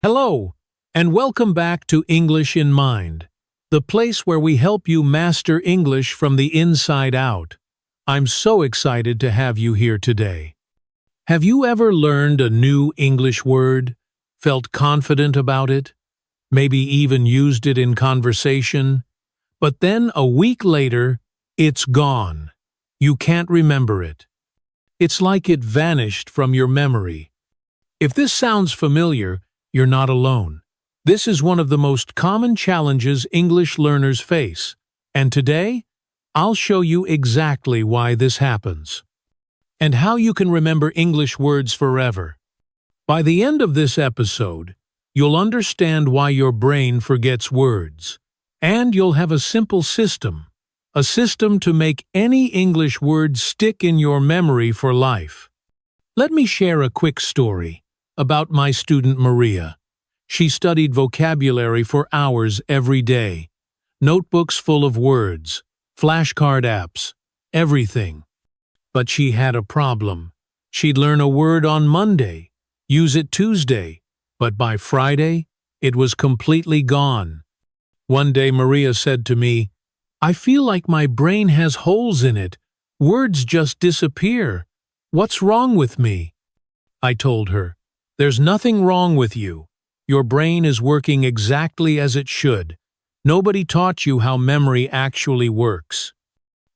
Hello, and welcome back to English in Mind, the place where we help you master English from the inside out. I'm so excited to have you here today. Have you ever learned a new English word, felt confident about it, maybe even used it in conversation, but then a week later, it's gone. You can't remember it. It's like it vanished from your memory. If this sounds familiar, you're not alone. This is one of the most common challenges English learners face, and today, I'll show you exactly why this happens, and how you can remember English words forever. By the end of this episode, you'll understand why your brain forgets words, and you'll have a simple system, to make any English word stick in your memory for life. Let me share a quick story about my student Maria. She studied vocabulary for hours every day. Notebooks full of words, flashcard apps, everything. But she had a problem. She'd learn a word on Monday, use it Tuesday, but by Friday, it was completely gone. One day Maria said to me, "I feel like my brain has holes in it. Words just disappear. What's wrong with me?" I told her, "There's nothing wrong with you. Your brain is working exactly as it should. Nobody taught you how memory actually works."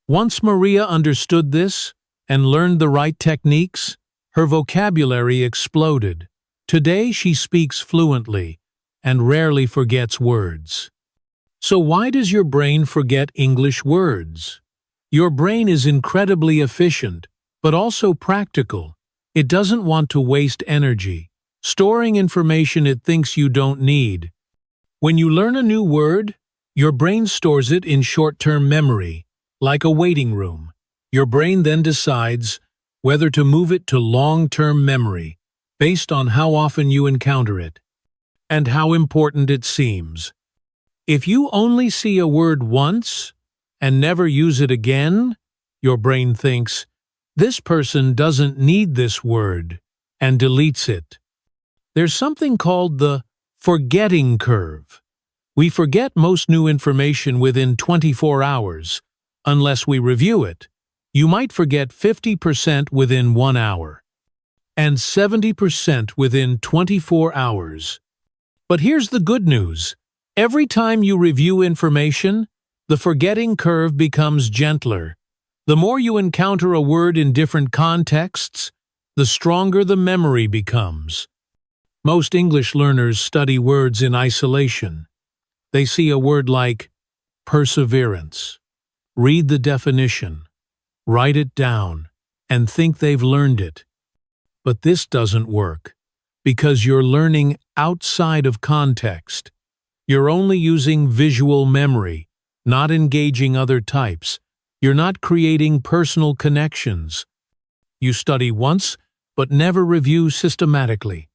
Once Maria understood this and learned the right techniques, her vocabulary exploded. Today she speaks fluently and rarely forgets words. So why does your brain forget English words? Your brain is incredibly efficient, but also practical. It doesn't want to waste energy, storing information it thinks you don't need. When you learn a new word, your brain stores it in short-term memory, like a waiting room. Your brain then decides whether to move it to long-term memory, based on how often you encounter it, and how important it seems. If you only see a word once, and never use it again, your brain thinks, "This person doesn't need this word," and deletes it. There's something called the forgetting curve. We forget most new information within 24 hours, unless we review it. You might forget 50% within 1 hour, and 70% within 24 hours. But here's the good news. Every time you review information, the forgetting curve becomes gentler. The more you encounter a word in different contexts, the stronger the memory becomes. Most English learners study words in isolation. They see a word like perseverance, read the definition, write it down, and think they've learned it. But this doesn't work, because you're learning outside of context. You're only using visual memory, not engaging other types. You're not creating personal connections. You study once, but never review systematically.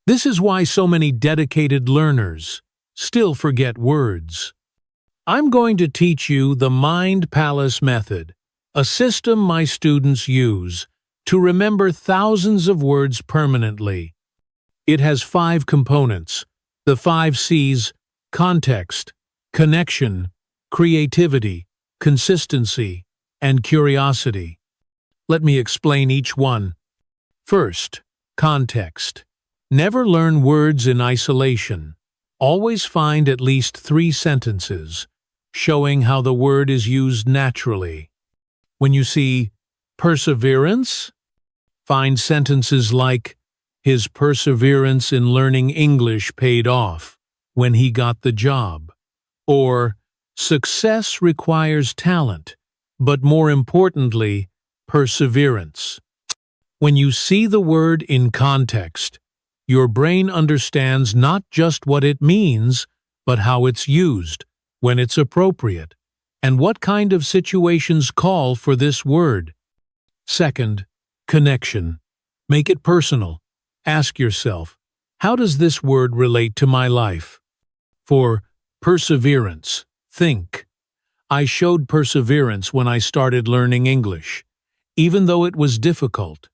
This is why so many dedicated learners still forget words. I'm going to teach you the Mind Palace method, a system my students use to remember thousands of words permanently. It has 5 components, the 5 C's: context, connection, creativity, consistency, and curiosity. Let me explain each one. First, context. Never learn words in isolation. Always find at least 3 sentences, showing how the word is used naturally. When you see perseverance, find sentences like, "His perseverance in learning English paid off when he got the job," or "Success requires talent, but more importantly, perseverance." When you see the word in context, your brain understands not just what it means, but how it's used, when it's appropriate, and what kind of situations call for this word. Second, connection. Make it personal. Ask yourself, how does this word relate to my life? For perseverance, think, I showed perseverance when I started learning English, even though it was difficult.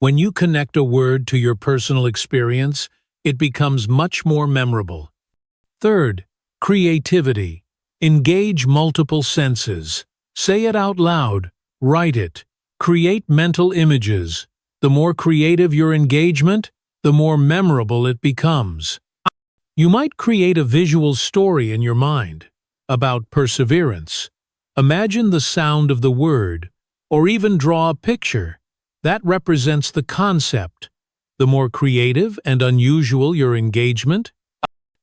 When you connect a word to your personal experience, it becomes much more memorable. Third, creativity. Engage multiple senses. Say it out loud, write it, create mental images. The more creative your engagement, the more memorable it becomes. You might create a visual story in your mind about perseverance. Imagine the sound of the word, or even draw a picture. That represents the concept. The more creative and unusual your engagement,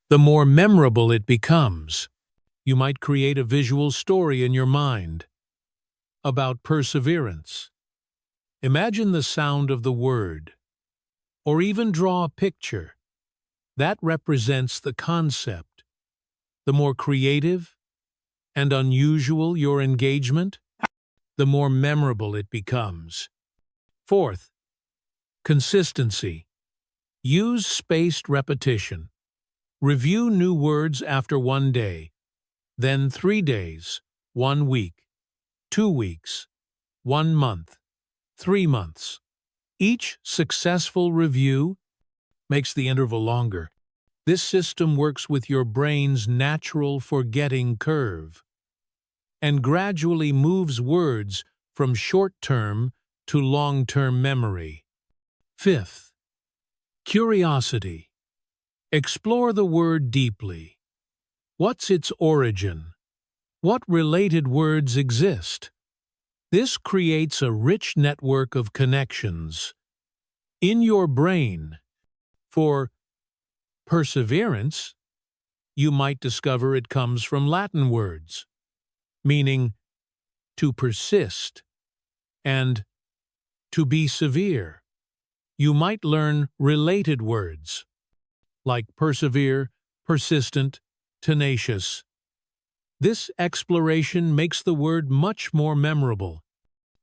the more memorable it becomes. You might create a visual story in your mind about perseverance. Imagine the sound of the word, or even draw a picture. That represents the concept. The more creative and unusual your engagement, the more memorable it becomes. Fourth, consistency. Use spaced repetition. Review new words after 1 day, then 3 days, 1 week, 2 weeks, 1 month, 3 months. Each successful review makes the interval longer. This system works with your brain's natural forgetting curve and gradually moves words from short-term to long-term memory. Fifth, curiosity. Explore the word deeply. What's its origin? What related words exist? This creates a rich network of connections in your brain. For perseverance, you might discover it comes from Latin words, meaning to persist and to be severe. You might learn related words like persevere, persistent, tenacious. This exploration makes the word much more memorable.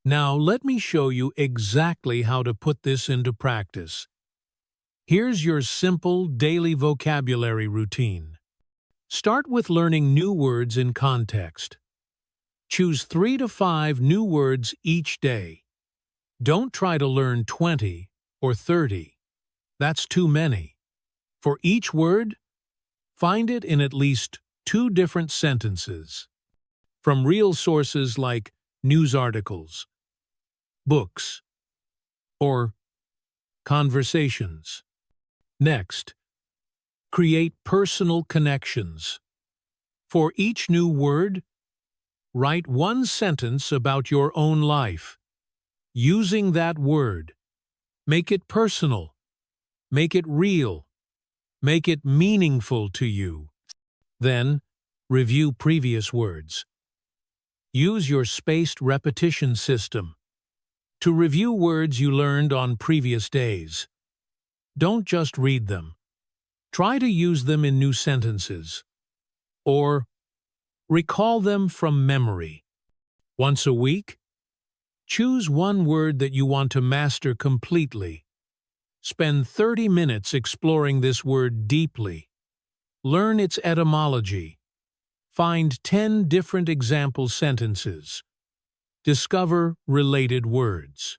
Now let me show you exactly how to put this into practice. Here's your simple daily vocabulary routine. Start with learning new words in context. Choose 3 to 5 new words each day. Don't try to learn 20 or 30. That's too many. For each word, find it in at least 2 different sentences, from real sources like news articles, books, or conversations. Next, create personal connections. For each new word, write 1 sentence about your own life. Using that word, make it personal, make it real, make it meaningful to you. Then, review previous words. Use your spaced repetition system to review words you learned on previous days. Don't just read them. Try to use them in new sentences, or recall them from memory. Once a week, choose 1 word that you want to master completely. Spend 30 minutes exploring this word deeply. Learn its etymology. Find 10 different example sentences. Discover related words.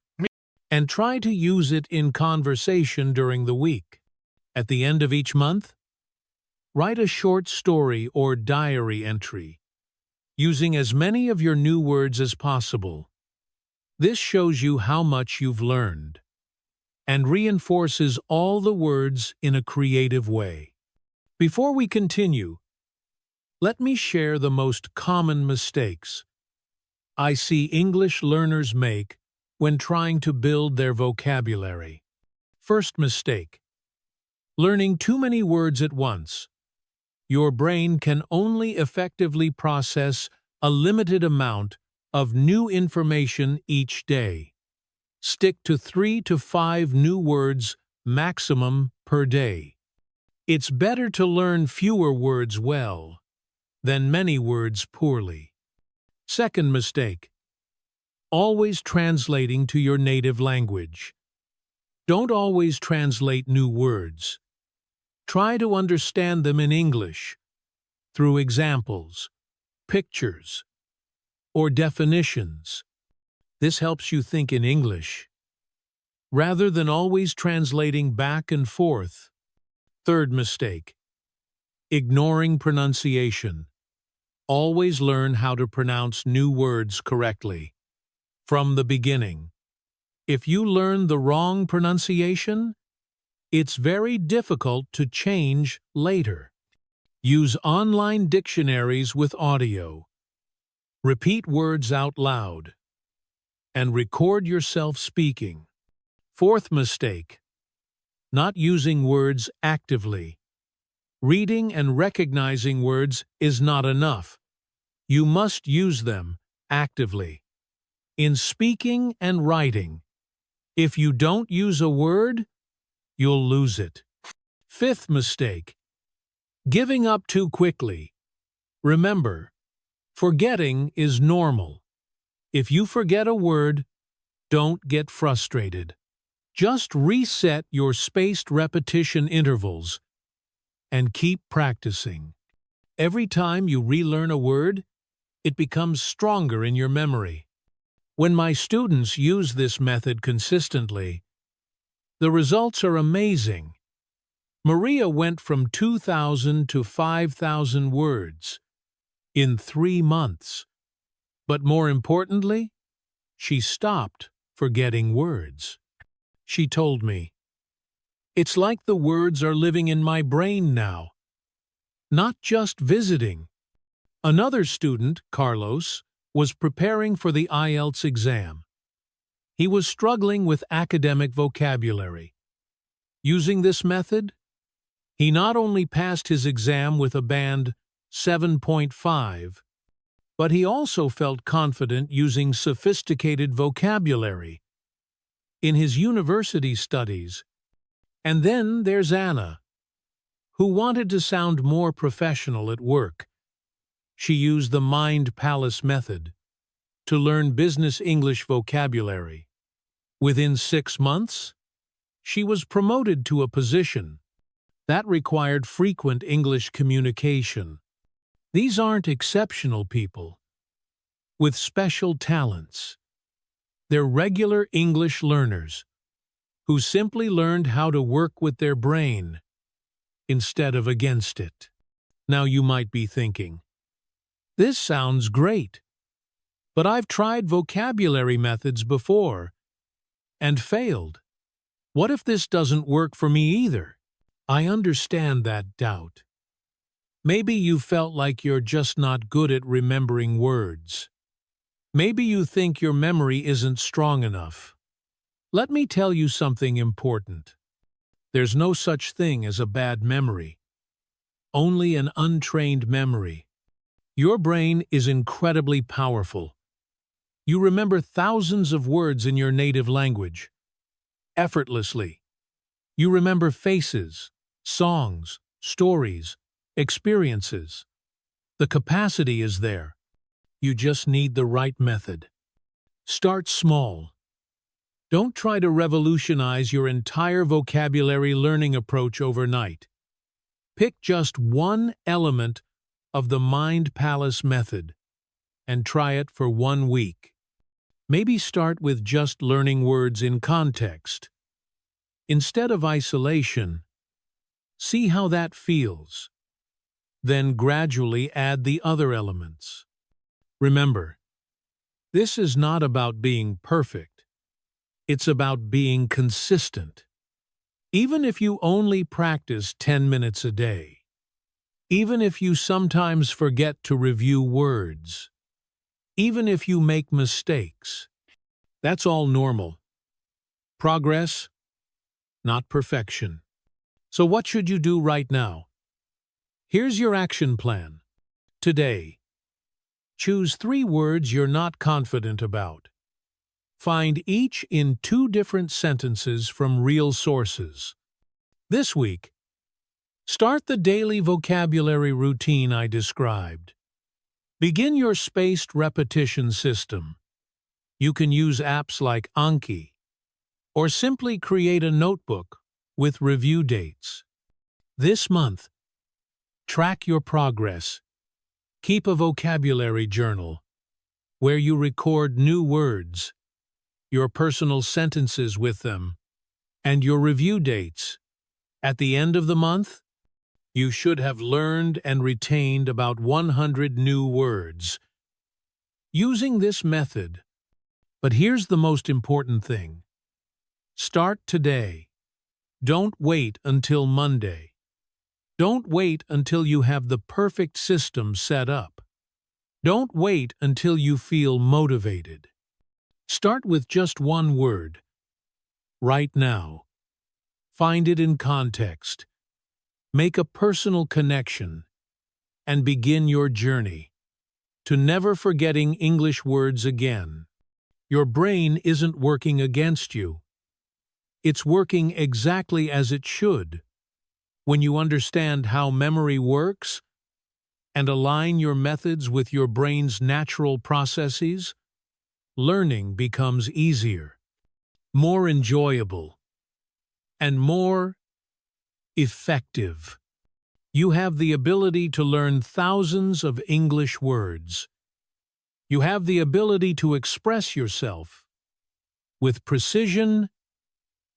And try to use it in conversation during the week. At the end of each month, write a short story or diary entry, using as many of your new words as possible. This shows you how much you've learned and reinforces all the words in a creative way. Before we continue, let me share the most common mistakes I see English learners make when trying to build their vocabulary. First mistake: learning too many words at once. Your brain can only effectively process a limited amount of new information each day. Stick to 3 to 5 new words maximum per day. It's better to learn fewer words well than many words poorly. Second mistake: always translating to your native language. Don't always translate new words. Try to understand them in English through examples, pictures, or definitions. This helps you think in English, rather than always translating back and forth. Third mistake: ignoring pronunciation. Always learn how to pronounce new words correctly from the beginning. If you learn the wrong pronunciation, it's very difficult to change later. Use online dictionaries with audio. Repeat words out loud. And record yourself speaking. Fourth mistake: not using words actively. Reading and recognizing words is not enough. You must use them actively. In speaking and writing, if you don't use a word, you'll lose it. Fifth mistake: giving up too quickly. Remember, forgetting is normal. If you forget a word, don't get frustrated. Just reset your spaced repetition intervals and keep practicing. Every time you relearn a word, it becomes stronger in your memory. When my students use this method consistently, the results are amazing. Maria went from 2,000 to 5,000 words in 3 months. But more importantly, she stopped forgetting words. She told me, "It's like the words are living in my brain now, not just visiting." Another student, Carlos, was preparing for the IELTS exam. He was struggling with academic vocabulary. Using this method, he not only passed his exam with a band 7.5, but he also felt confident using sophisticated vocabulary in his university studies. And then there's Anna, who wanted to sound more professional at work. She used the Mind Palace method to learn business English vocabulary. Within 6 months, she was promoted to a position that required frequent English communication. These aren't exceptional people with special talents. They're regular English learners who simply learned how to work with their brain instead of against it. Now you might be thinking, "This sounds great, but I've tried vocabulary methods before and failed. What if this doesn't work for me either?" I understand that doubt. Maybe you felt like you're just not good at remembering words. Maybe you think your memory isn't strong enough. Let me tell you something important. There's no such thing as a bad memory, only an untrained memory. Your brain is incredibly powerful. You remember thousands of words in your native language effortlessly. You remember faces, songs, stories, experiences. The capacity is there. You just need the right method. Start small. Don't try to revolutionize your entire vocabulary learning approach overnight. Pick just one element of the Mind Palace method and try it for 1 week. Maybe start with just learning words in context. Instead of isolation, see how that feels. Then gradually add the other elements. Remember, this is not about being perfect. It's about being consistent. Even if you only practice 10 minutes a day, even if you sometimes forget to review words, even if you make mistakes, that's all normal. Progress, not perfection. So what should you do right now? Here's your action plan. Today, choose 3 words you're not confident about. Find each in 2 different sentences from real sources. This week, start the daily vocabulary routine I described. Begin your spaced repetition system. You can use apps like Anki, or simply create a notebook with review dates. This month, track your progress. Keep a vocabulary journal where you record new words, your personal sentences with them, and your review dates. At the end of the month, you should have learned and retained about 100 new words. Using this method, but here's the most important thing. Start today. Don't wait until Monday. Don't wait until you have the perfect system set up. Don't wait until you feel motivated. Start with just one word. Right now. Find it in context. Make a personal connection, and begin your journey to never forgetting English words again. Your brain isn't working against you. It's working exactly as it should. When you understand how memory works and align your methods with your brain's natural processes, learning becomes easier, more enjoyable, and more effective. You have the ability to learn thousands of English words. You have the ability to express yourself with precision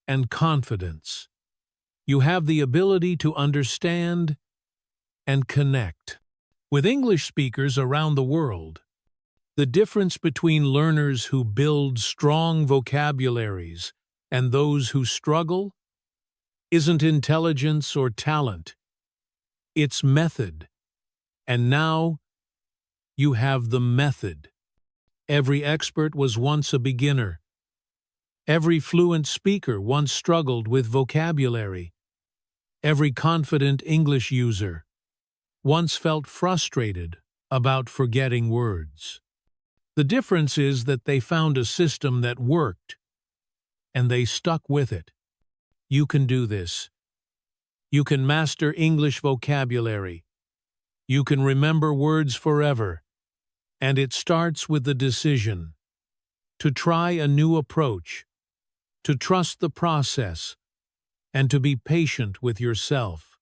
and confidence. You have the ability to understand and connect with English speakers around the world. The difference between learners who build strong vocabularies and those who struggle isn't intelligence or talent. It's method. And now you have the method. Every expert was once a beginner. Every fluent speaker once struggled with vocabulary. Every confident English user once felt frustrated about forgetting words. The difference is that they found a system that worked, and they stuck with it. You can do this. You can master English vocabulary. You can remember words forever. And it starts with the decision to try a new approach, to trust the process, and to be patient with yourself.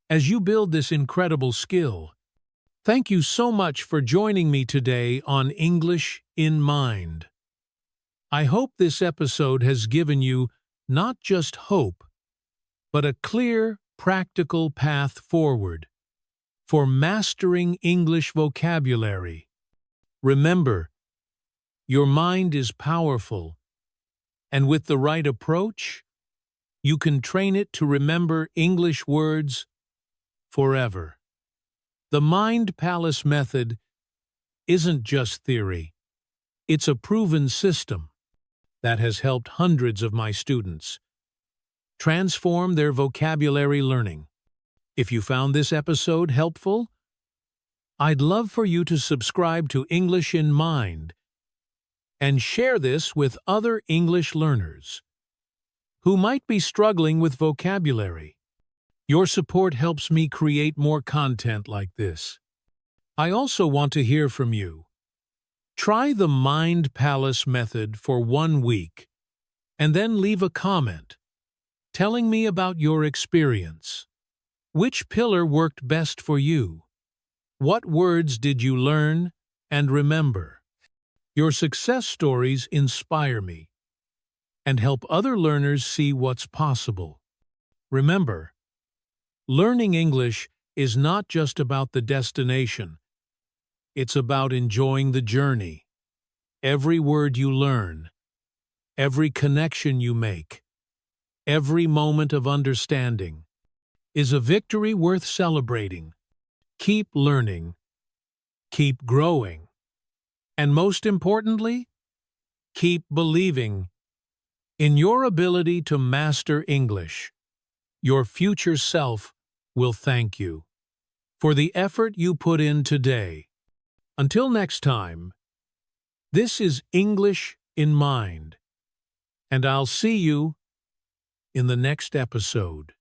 As you build this incredible skill, thank you so much for joining me today on English in Mind. I hope this episode has given you not just hope, but a clear, practical path forward for mastering English vocabulary. Remember, your mind is powerful, and with the right approach, you can train it to remember English words forever. The Mind Palace method isn't just theory. It's a proven system that has helped hundreds of my students transform their vocabulary learning. If you found this episode helpful, I'd love for you to subscribe to English in Mind and share this with other English learners who might be struggling with vocabulary. Your support helps me create more content like this. I also want to hear from you. Try the Mind Palace method for 1 week, and then leave a comment telling me about your experience. Which pillar worked best for you? What words did you learn and remember? Your success stories inspire me and help other learners see what's possible. Remember, learning English is not just about the destination. It's about enjoying the journey. Every word you learn, every connection you make, every moment of understanding is a victory worth celebrating. Keep learning, keep growing, and most importantly, keep believing in your ability to master English. Your future self will thank you for the effort you put in today. Until next time, this is English in Mind, and I'll see you in the next episode.